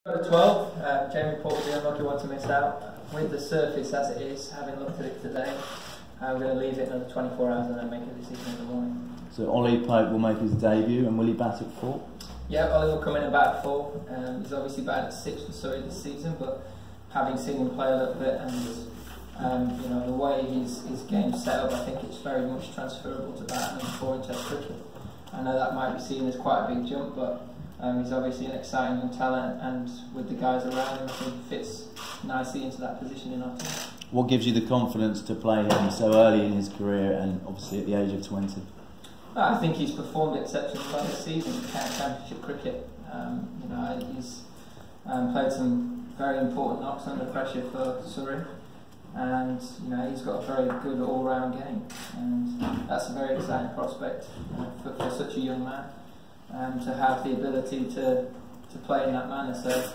At 12, Jamie Port was the unlucky one to miss out. With the surface as it is, having looked at it today, we're going to leave it another 24 hours and then make a decision in the morning. So Ollie Pope will make his debut, and will he bat at 4? Yeah, Ollie will come in and bat at 4. He's obviously batted at 6 for Surrey this season, but having seen him play a little bit and you know, the way his game's set up, I think it's very much transferable to batting and 4 in Test cricket. I know that might be seen as quite a big jump, but he's obviously an exciting young talent, and with the guys around him, I think he fits nicely into that position in our team. What gives you the confidence to play him so early in his career and obviously at the age of 20? I think he's performed exceptionally well this season in Championship cricket. You know, he's played some very important knocks under pressure for Surrey, and you know, he's got a very good all-round game, and that's a very exciting prospect for such a young man. To have the ability to play in that manner. So,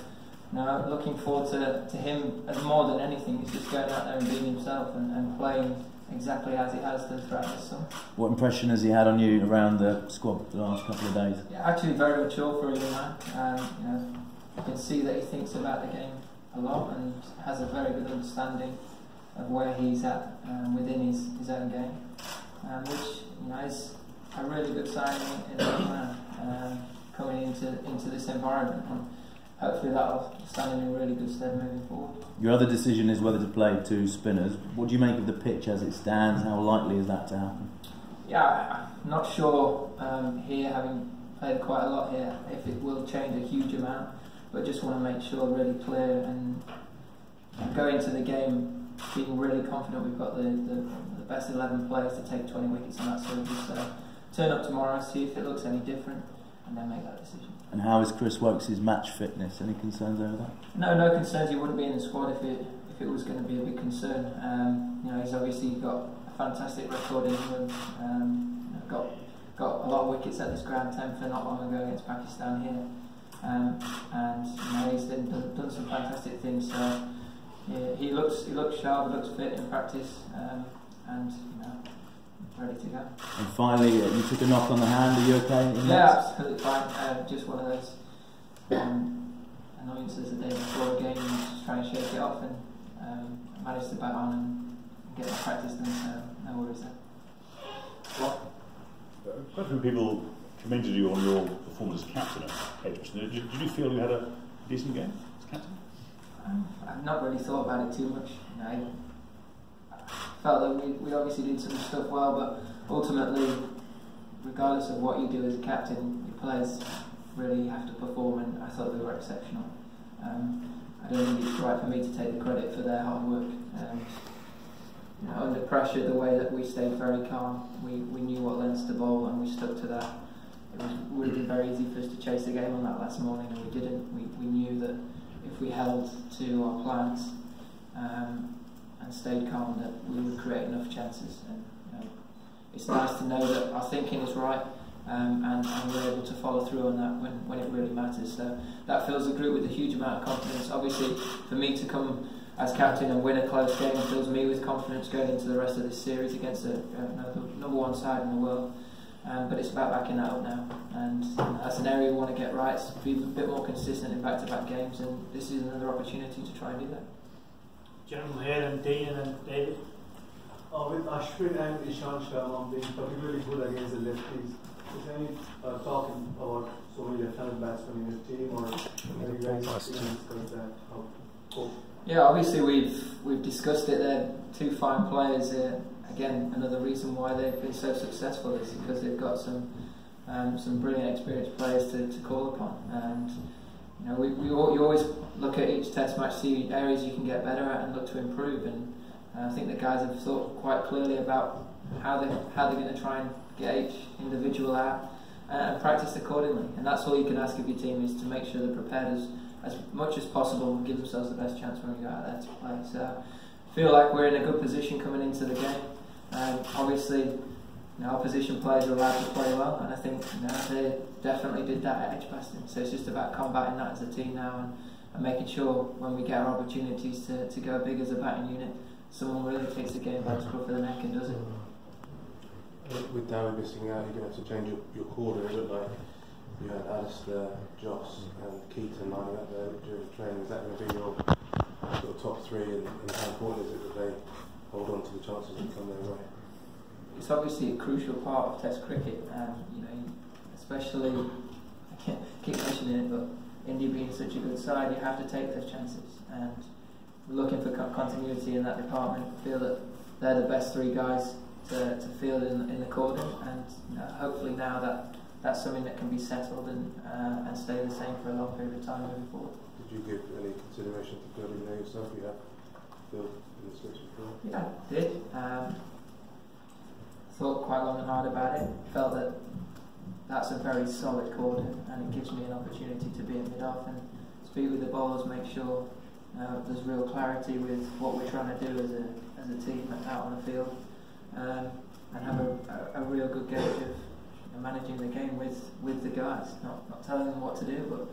you know, looking forward to him as more than anything. He's just going out there and being himself and playing exactly as he has done throughout this summer. What impression has he had on you around the squad the last couple of days? Yeah, actually very mature for a young man. You know, you can see that he thinks about the game a lot and has a very good understanding of where he's at within his own game, which, you know, is a really good sign in a young man coming into this environment, and hopefully that'll stand him in really good stead moving forward. Your other decision is whether to play 2 spinners. What do you make of the pitch as it stands? How likely is that to happen? Yeah, I'm not sure here, having played quite a lot here, if it will change a huge amount, but just want to make sure really clear and go into the game being really confident we've got the best 11 players to take 20 wickets on that surface. So turn up tomorrow, see if it looks any different, and then make that decision. And how is Chris Woakes' match fitness? Any concerns over that? No concerns. He wouldn't be in the squad if it was going to be a big concern. You know, he's obviously got a fantastic record in England. Got a lot of wickets at this ground, 10 for not long ago against Pakistan here, and you know, he's done some fantastic things. So yeah, he looks sharp, he looks fit in practice, and you know, ready to go. And finally, you took a knock on the hand. Are you okay? Yeah, absolutely fine. Just one of those annoyances the day before a game, and just try and shake it off, and manage to bat on and get my practice done. So no worries there. Well, quite a few people commended you on your performance as captain at Edgbaston. Did you feel you had a decent game as captain? I've not really thought about it too much. You know, felt that we obviously did some stuff well, but ultimately, regardless of what you do as a captain, your players really have to perform, and I thought they were exceptional. I don't think it's right for me to take the credit for their hard work. You know, under pressure, the way that we stayed very calm, we knew what lengths to bowl, and we stuck to that. It would have been very easy for us to chase the game on that last morning, and we didn't. We knew that if we held to our plans and stayed calm, that we would create enough chances. And you know, it's nice to know that our thinking is right, and we're able to follow through on that when it really matters. So that fills the group with a huge amount of confidence. Obviously, for me to come as captain and win a close game fills me with confidence going into the rest of this series against the #1 side in the world. But it's about backing that up now, and that's an area we want to get right, be a bit more consistent in back-to-back games, and this is another opportunity to try and do that. Gentlemen here, and Dean and then David. With Ashwin and Ishan Sharma being particularly good against the lefties, is there any talking about so many left-handed batsmen in his team, or have you guys discussed that? Yeah, obviously we've discussed it. They're 2 fine players. Again, another reason why they've been so successful is because they've got some brilliant, experienced players to call upon. And you know, you always look at each Test match, see areas you can get better at, and look to improve. And I think the guys have thought quite clearly about how they're going to try and get each individual out and practice accordingly. And that's all you can ask of your team, is to make sure they're prepared as much as possible and give themselves the best chance when we go out there to play. So I feel like we're in a good position coming into the game. Obviously, you know, opposition players are allowed to play well, and I think, you know, they definitely did that at Edgbaston. So it's just about combating that as a team now, and making sure when we get our opportunities to go big as a batting unit, someone really takes the game by the scruff of the neck and does it. With Darren missing out, you're going to have to change your cordon. It looked like you had Alistair, Joss and Keaton lining up there during training. Is that going to be your sort of top three, and how important is it that they hold on to the chances that come their way? It's obviously a crucial part of Test cricket, you know, especially, I keep mentioning it, but India being such a good side, you have to take those chances, and we're looking for continuity in that department. I feel that they're the best three guys to field in the cordon, and you know, hopefully now that's something that can be settled and stay the same for a long period of time moving forward. Did you give any consideration to fielding there yourself? You have fielded in the slips before? Yeah, I did. Thought quite long and hard about it. Felt that that's a very solid cordon, and it gives me an opportunity to be at mid-off and speak with the bowlers, make sure there's real clarity with what we're trying to do as a team out on the field, and have a real good gauge of managing the game with the guys, not telling them what to do, but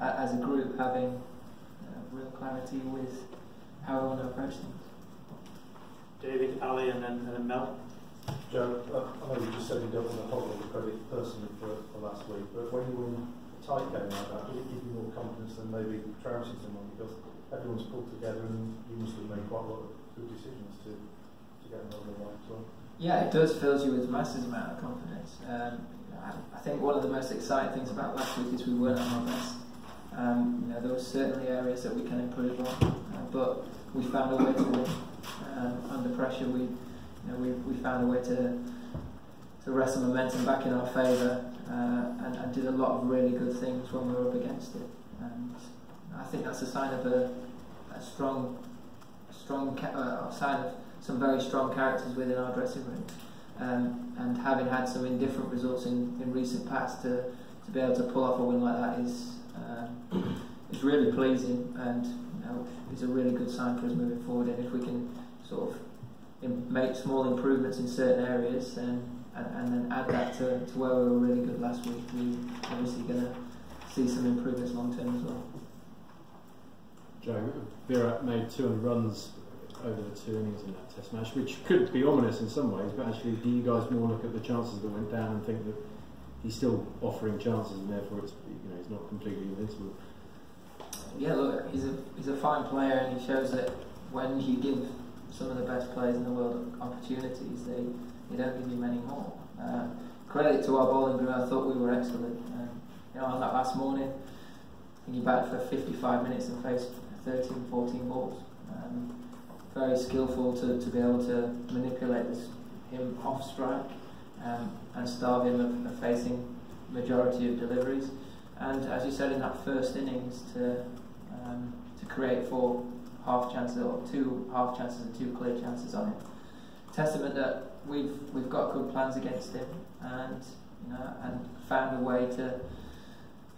as a group having real clarity with how we want to approach things. David, Ali, and then Mel. Joe, I know you just said you don't want to hold all the credit personally for last week, but when you win a tight game like that, does it give you more confidence than maybe trouncing someone, because everyone's pulled together and you must have made quite a lot of good decisions to get them over the line as well? Yeah, it does fill you with a massive amount of confidence. I think one of the most exciting things about last week is we weren't on our best. You know, there were certainly areas that we can improve on, but we found a way to win. Under pressure, we found a way to wrest some momentum back in our favour, and did a lot of really good things when we were up against it. And I think that's a sign of a strong sign of some very strong characters within our dressing room. And having had some indifferent results in recent past, to be able to pull off a win like that is really pleasing, and you know, is a really good sign for us moving forward. And if we can sort of make small improvements in certain areas and then add that to where we were really good last week, we're obviously going to see some improvements long term as well. Joe, Virat made 200 runs over the 2 innings in that Test match, which could be ominous in some ways, but actually, do you guys more look at the chances that went down and think that he's still offering chances, and therefore it's, you know, he's not completely invincible? Yeah, look, he's a fine player, and he shows that when you give some of the best players in the world opportunities, they don't give you many more. Credit to our bowling group, I thought we were excellent. You know, on that last morning, I think he batted for 55 minutes and faced 13, 14 balls. Very skillful to be able to manipulate him off strike and starve him of facing majority of deliveries. And as you said in that first innings, to create 4 half chances, or 2 half chances and 2 clear chances on him. Testament that we've got good plans against him, and you know, and found a way to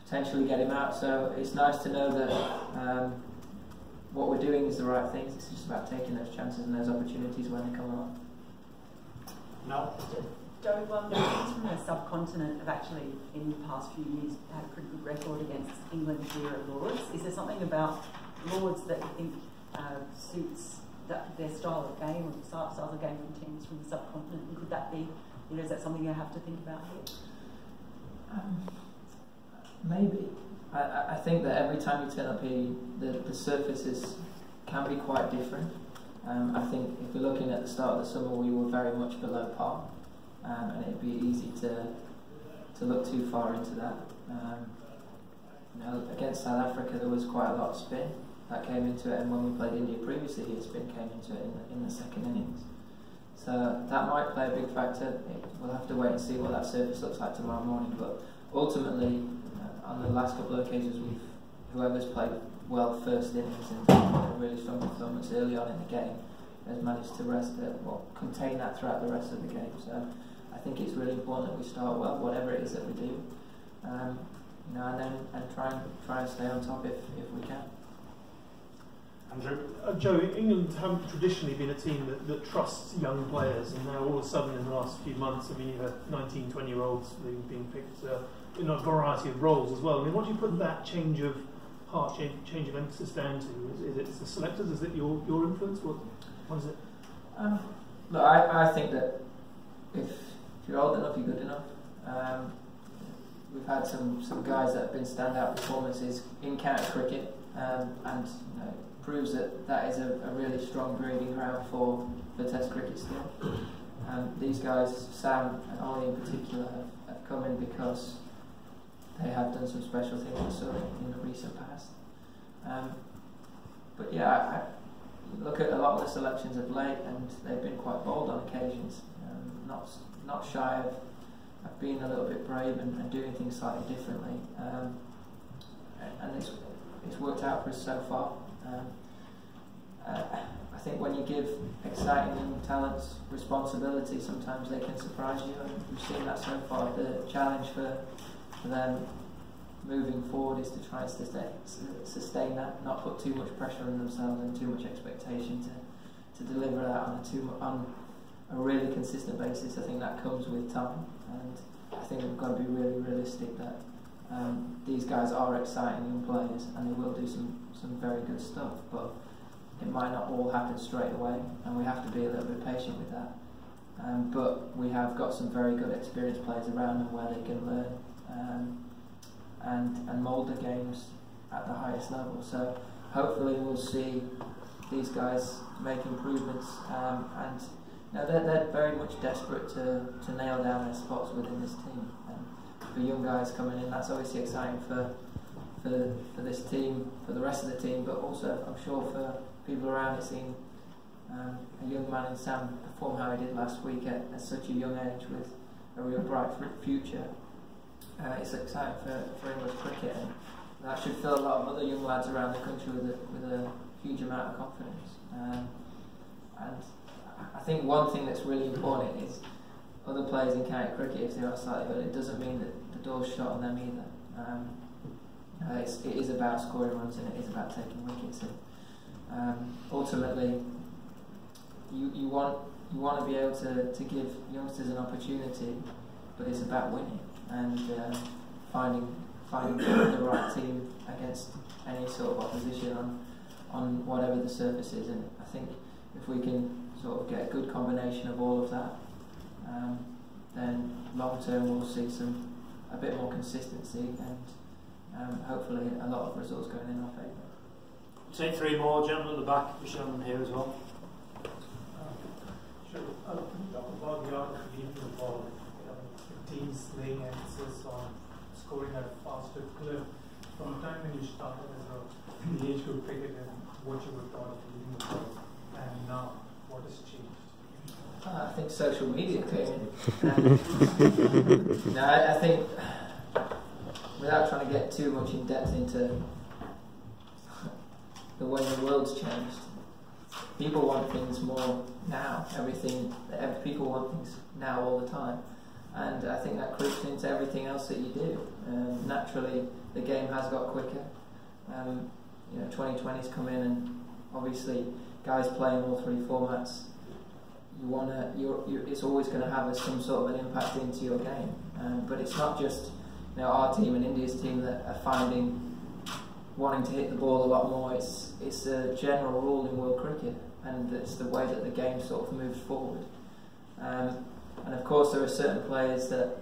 potentially get him out. So it's nice to know that what we're doing is the right things. It's just about taking those chances and those opportunities when they come along. No. Joe, teams from the subcontinent have actually, in the past few years, had a pretty good record against England here at Lords. Is there something about Lords that you think suits their style of game, or the style of game from teams from the subcontinent? And could that be, you know, is that something you have to think about here? Maybe. I think that every time you turn up here, the surfaces can be quite different. I think if we're looking at the start of the summer, we were very much below par, and it'd be easy to look too far into that. You know, against South Africa, there was quite a lot of spin that came into it, and when we played India previously, spin came into it in the second innings. So that might play a big factor. We'll have to wait and see what that surface looks like tomorrow morning. But ultimately, on the last couple of occasions, whoever's played well first innings and a really strong performance early on in the game has managed to contain that throughout the rest of the game. So I think it's really important that we start well, whatever it is that we do, you know, and try and stay on top if we can. Andrew? Joe, England haven't traditionally been a team that trusts young players, and now all of a sudden in the last few months, I mean, you've had 19, 20-year-olds being picked in a variety of roles as well. I mean, what do you put that change of heart, change of emphasis down to? Is it the selectors? Is it your influence? What is it? Look, I think that if you're old enough, you're good enough. we've had some guys that have been standout performances in county cricket, and proves that is a really strong breeding ground for Test cricket still. These guys, Sam and Ollie in particular, have come in because they have done some special things for Surrey in the recent past. But yeah, I look at a lot of the selections of late, and they've been quite bold on occasions, not shy of being a little bit brave and doing things slightly differently. And it's worked out for us so far. I think when you give exciting young talents responsibility, sometimes they can surprise you, and we've seen that so far. The challenge for them moving forward is to try and sustain that, not put too much pressure on themselves and too much expectation to deliver that on a really consistent basis. I think that comes with time, and I think we've got to be really realistic that these guys are exciting young players and they will do some very good stuff, but it might not all happen straight away, and we have to be a little bit patient with that. But we have got some very good experienced players around them where they can learn and mould the games at the highest level. So hopefully we'll see these guys make improvements, and they're very much desperate to nail down their spots within this team. And for young guys coming in, that's obviously exciting for this team, for the rest of the team, but also I'm sure for people around it, seeing a young man in Sam perform how he did last week at such a young age with a real bright future. It's exciting for English cricket, and that should fill a lot of other young lads around the country with a huge amount of confidence. And I think one thing that's really important is other players in county cricket, if they are slightly good, it doesn't mean that the door's shut on them either. It is about scoring runs, and it is about taking wickets. And ultimately, you want to be able to give youngsters an opportunity, but it's about winning and finding the right team against any sort of opposition on whatever the surface is. And I think if we can sort of get a good combination of all of that, then long term we'll see a bit more consistency and hopefully a lot of results going in our favour. Take three more, gentlemen at the back. We've shown them here as well. Sure. Can you talk about the art of leading the ball? The team's laying emphasis on scoring at a faster clip. From the time when you started as a age group cricket and what you were taught of leading the ball, and now what has changed? I think social media came in. No, I think, without trying to get too much in depth into the way the world's changed, people want things more now. People want things now all the time, and I think that creeps into everything else that you do. Naturally, the game has got quicker. 2020's come in, and obviously, guys playing all three formats. It's always going to have some sort of an impact into your game, but it's not just our team and India's team that are wanting to hit the ball a lot more. It's a general rule in world cricket, and it's the way that the game sort of moves forward. And of course, there are certain players that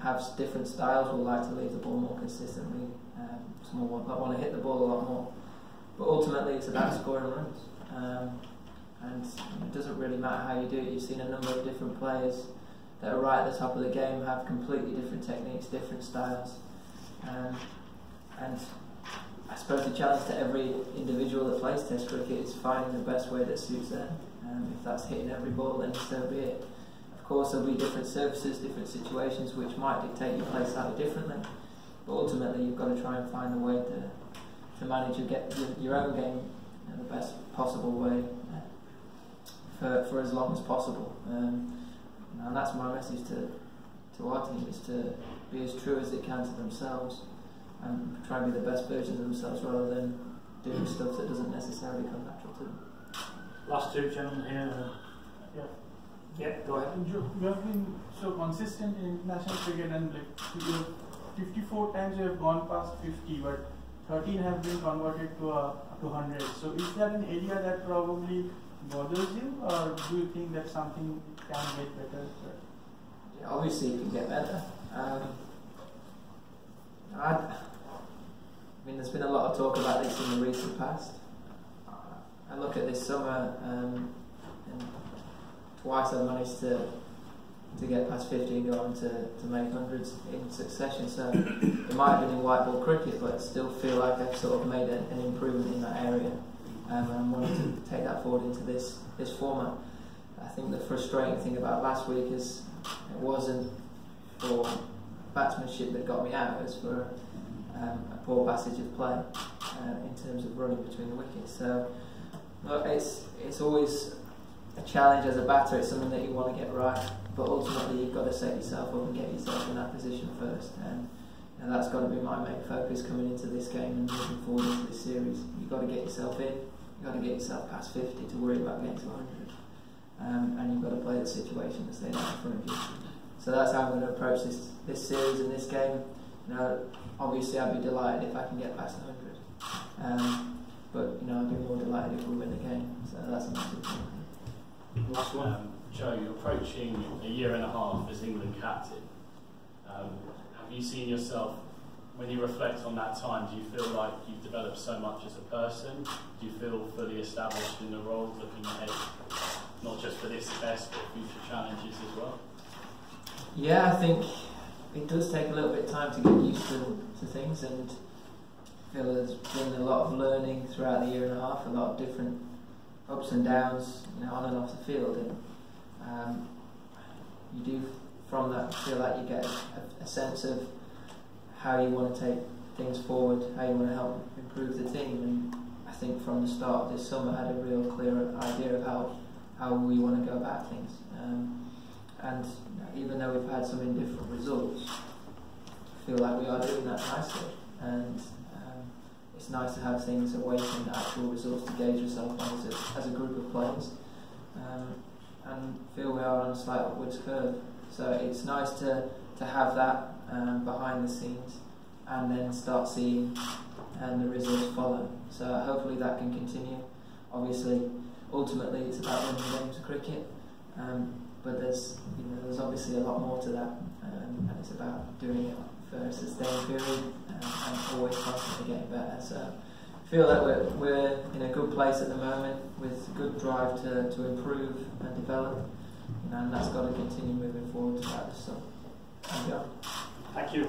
have different styles, will like to leave the ball more consistently. Some will want to hit the ball a lot more, but ultimately, it's about scoring runs. And it doesn't really matter how you do it. You've seen a number of different players that are right at the top of the game have completely different techniques, different styles. And I suppose the challenge to every individual that plays Test cricket is finding the best way that suits them. If that's hitting every ball, then so be it. Of course, there'll be different surfaces, different situations which might dictate you play slightly differently. But ultimately, you've got to try and find a way to manage your own game in the best possible way. For as long as possible, and that's my message to our team, is to be as true as they can to themselves and try and be the best versions of themselves rather than doing stuff that doesn't necessarily come natural to them. Last two gentlemen here. Yeah, go ahead. You have been so consistent in international cricket, and 54 times you have gone past 50, but 13 have been converted to 100. So is there an area that probably bothers you, or do you think that something can get better? Yeah, obviously it can get better. I mean, there's been a lot of talk about this in the recent past. I look at this summer, and twice I've managed to get past 50 and go on to make hundreds in succession. So it might have been in white ball cricket, but I still feel like I've sort of made an improvement in that area, and I'm wanting to take that forward into this format. I think the frustrating thing about last week is it wasn't for batsmanship that got me out, it was for a poor passage of play in terms of running between the wickets. So look, it's always a challenge as a batter. It's something that you want to get right, but ultimately you've got to set yourself up and get yourself in that position first, and that's got to be my main focus coming into this game and moving forward into this series. You've got to get yourself in, you've got to get yourself past 50 to worry about getting to 100, and you've got to play the situation that's laid out in front of you. So that's how I'm going to approach this series and this game. Obviously I'd be delighted if I can get past 100, but I'd be more delighted if we win the game. So that's a massive thing. Last one. Joe, you're approaching a year and a half as England captain. Have you seen yourself, when you reflect on that time, do you feel like you've developed so much as a person? Do you feel fully established in the role, looking ahead, not just for this test, but future challenges as well? Yeah, I think it does take a little bit of time to get used to things, and I feel there's been a lot of learning throughout the year and a half, a lot of different ups and downs, on and off the field, and you do from that feel like you get a sense of how you want to take things forward, how you want to help improve the team. And I think from the start of this summer I had a real clear idea of how we want to go about things, and even though we've had some indifferent results, I feel like we are doing that nicely, and it's nice to have things away from the actual results to gauge yourself on as a group of players, and feel we are on a slight upwards curve. So it's nice to have that behind the scenes, and then start seeing the results follow. So hopefully that can continue. Obviously, ultimately it's about winning games of cricket, but there's obviously a lot more to that, and it's about doing it for a sustained period and always constantly getting better. So I feel that we're in a good place at the moment with good drive to improve and develop, and that's got to continue moving forward throughout the summer. Thank you.